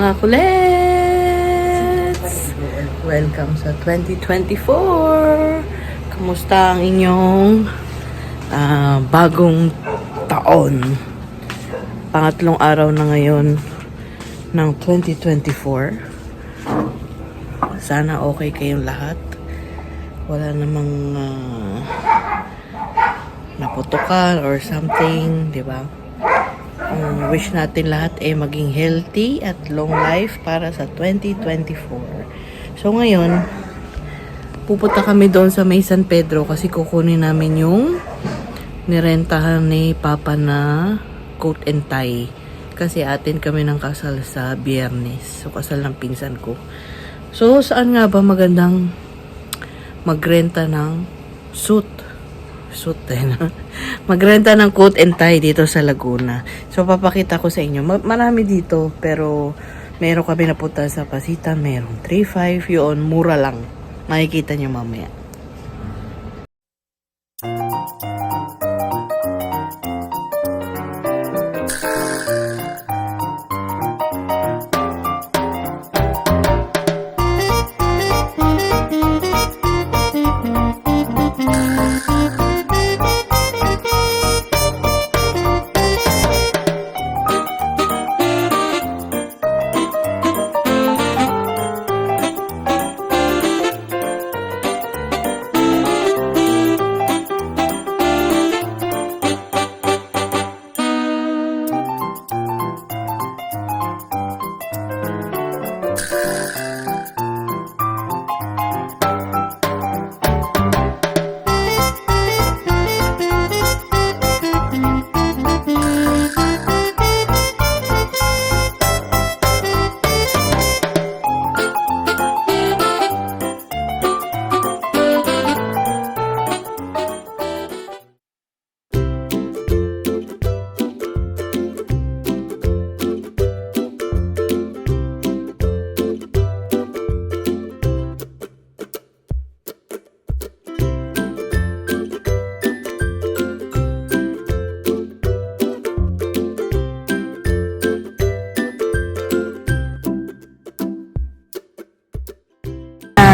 mga kulets! Welcome sa 2024! Kamusta ang inyong bagong taon? Pangatlong araw na ngayon ng 2024. Sana okay kayong lahat. Wala namang naputukan or something, di ba? Wish natin lahat maging healthy at long life para sa 2024. So ngayon, pupunta kami doon sa May San Pedro kasi kukunin namin yung nirentahan ni Papa na coat and tie. Kasi atin kami ng kasal sa Biyernes. So kasal ng pinsan ko. So saan nga ba magandang magrenta ng suit magrenta ng coat and tie dito sa Laguna. So papakita ko sa inyo. Marami dito pero meron kami napunta sa Pasita, meron 3.5 yun, mura lang. Makikita nyo mamaya.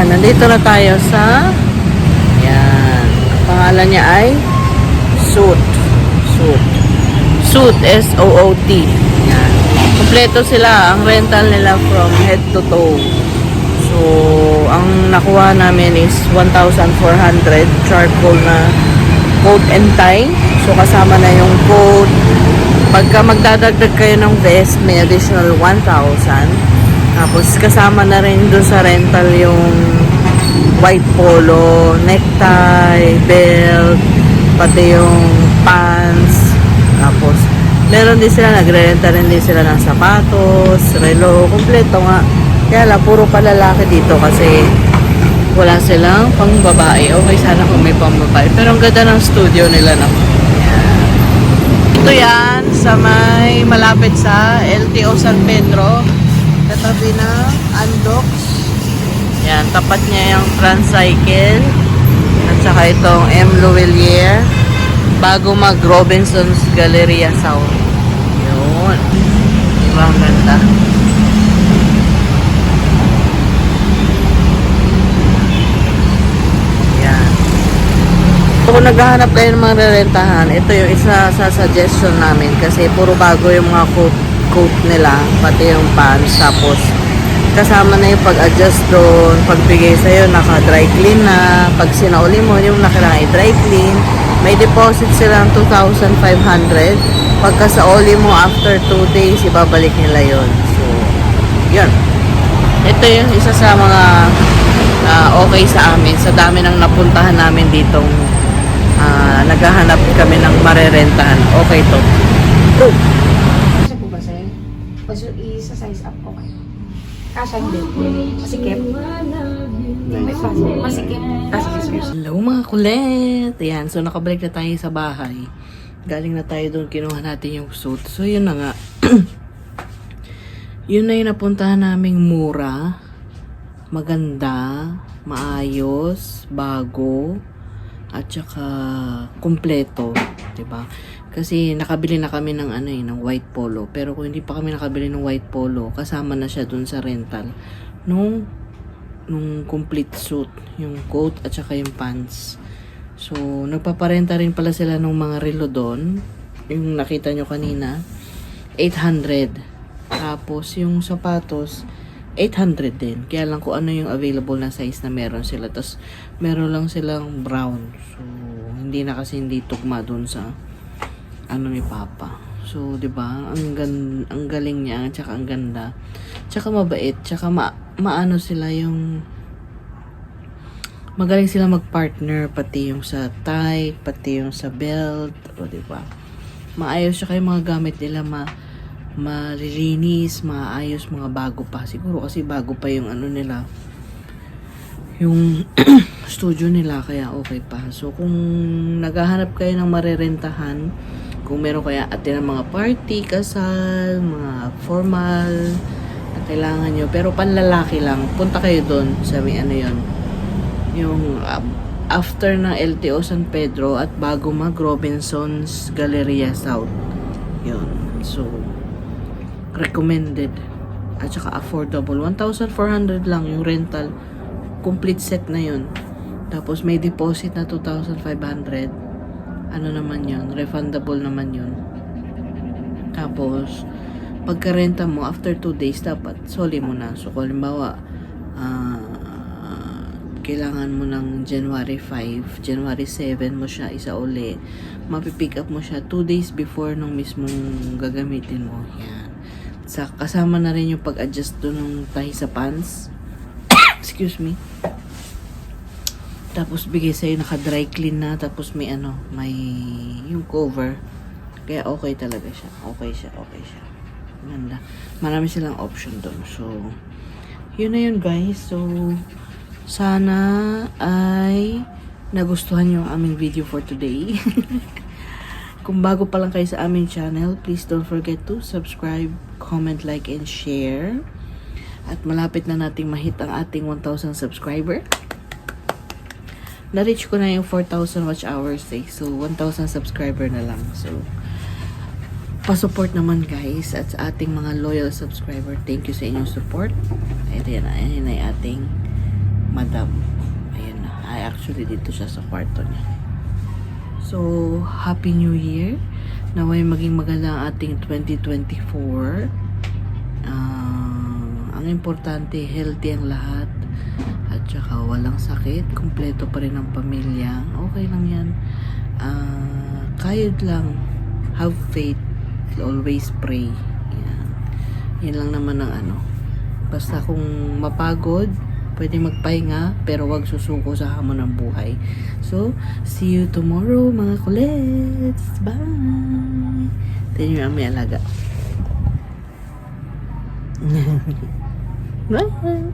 Nandito na tayo sa yan. Pangalan niya ay Suit. S-O-O-T. Yan. Kompleto sila. Ang rental nila from head to toe. So, ang nakuha namin is 1,400 charcoal na coat and tie. So, kasama na yung coat. Pagka magdadagdag kayo ng vest, may additional 1,000. Tapos kasama na rin doon sa rental yung white polo, necktie, belt, pati yung pants. Tapos meron din sila, nagre-renta rin din sila ng sapatos, relo, kompleto nga. Kaya lang, puro palalaki dito kasi wala silang pang babae. Okay, sana kung may pang babae. Pero ang ganda ng studio nila naman. Yan. Ito yan, sa may malapit sa LTO San Pedro. Katabi ng Andox. Yan, tapat niya yung Transcycle. At saka itong M. Louvelier. Bago mag Robinson's Galleria South. Yun. Diba ang ganda? Yan. So, kung naghahanap kayo ng mga rerentahan, ito yung isa sa suggestion namin. Kasi puro bago yung mga coat nila, pati yung pants, tapos kasama na yung pag-adjust doon, pagbigay sa'yo, naka-dry clean na, pag sinauli mo, yung nakailangan i-dry clean, may deposit silang 2,500, pagka sa uli mo, after 2 days, ibabalik nila yon. So, yun. Ito yung isa sa mga okay sa amin, sa dami ng napuntahan namin ditong naghahanap kami ng marerentahan. Okay to. Oh. Isa-size up ko kayo. Kasha hindi. Masikip. Masikip. Hello mga kulit! Ayan, so nakabalik na tayo sa bahay. Galing na tayo doon, kinuha natin yung suit. So yun na nga. Yun na yung napuntahan naming mura. Maganda. Maayos. Bago. At saka kumpleto. Diba? Kasi nakabili na kami ng ng white polo. Pero kung hindi pa kami nakabili ng white polo, kasama na siya dun sa rental. Nung complete suit, yung coat at saka yung pants. So, nagpaparenta rin pala sila ng mga relo doon. Yung nakita nyo kanina, 800. Tapos, yung sapatos, 800 din. Kaya lang kung ano yung available na size na meron sila. Tapos, meron lang silang brown. So, hindi tugma doon sa ni Papa. So, 'di ba? Ang galing niya, tsaka ang ganda. Tsaka mabait, tsaka maano sila yung magaling sila mag-partner pati yung sa tie, pati yung sa belt, o 'di ba? Maayos siya kay mga gamit nila, malilinis, maayos, mga bago pa. Siguro kasi bago pa yung nila. Yung studio nila, kaya okay pa. So, kung naghahanap kayo ng marerentahan, kung meron kaya atin ng mga party, kasal, mga formal na kailangan nyo, pero panlalaki lang, punta kayo doon sa may yun, yung after ng LTO San Pedro at bago mag Robinson's Galleria South. Yun. So, recommended. At saka affordable. 1,400 lang yung rental. Complete set na yun. Tapos may deposit na 2,500. Naman yun, refundable naman yun. Tapos, pagka-renta mo, after 2 days, dapat soli mo na. So, kung halimbawa, kailangan mo ng January 5, January 7 mo siya isa uli. Mapipick up mo siya 2 days before nung mismong gagamitin mo. Yan. Kasama na rin yung pag-adjust doon ng tahi sa pants. Excuse me. Tapos bigay sa'yo naka-dry clean na. Tapos may may yung cover. Kaya okay talaga siya. Okay siya. Ganda. Marami silang option doon. So, yun na yun guys. So, sana ay nagustuhan yung aming video for today. Kung bago pa lang kayo sa aming channel, please don't forget to subscribe, comment, like, and share. At malapit na nating mahit ang ating 1,000 subscriber. Na-reach ko na yung 4,000 watch hours eh. So, 1,000 subscriber na lang. So, pa-support naman guys. At sa ating mga loyal subscriber, thank you sa inyong support. Ayan na yung ating madam. Ayan na. Actually, dito siya sa kwarto niya. So, Happy New Year. Naway maging maganda ang ating 2024. Ang importante, healthy ang lahat. At saka walang sakit, kumpleto pa rin ang pamilya. Okay lang yan. Kayod lang. Have faith. Always pray. Yan. Yan lang naman ang Basta kung mapagod, pwede magpahinga, pero wag susuko sa hamon ng buhay. So, see you tomorrow, mga kulets. Bye! Tignan nyo ang may alaga. Bye!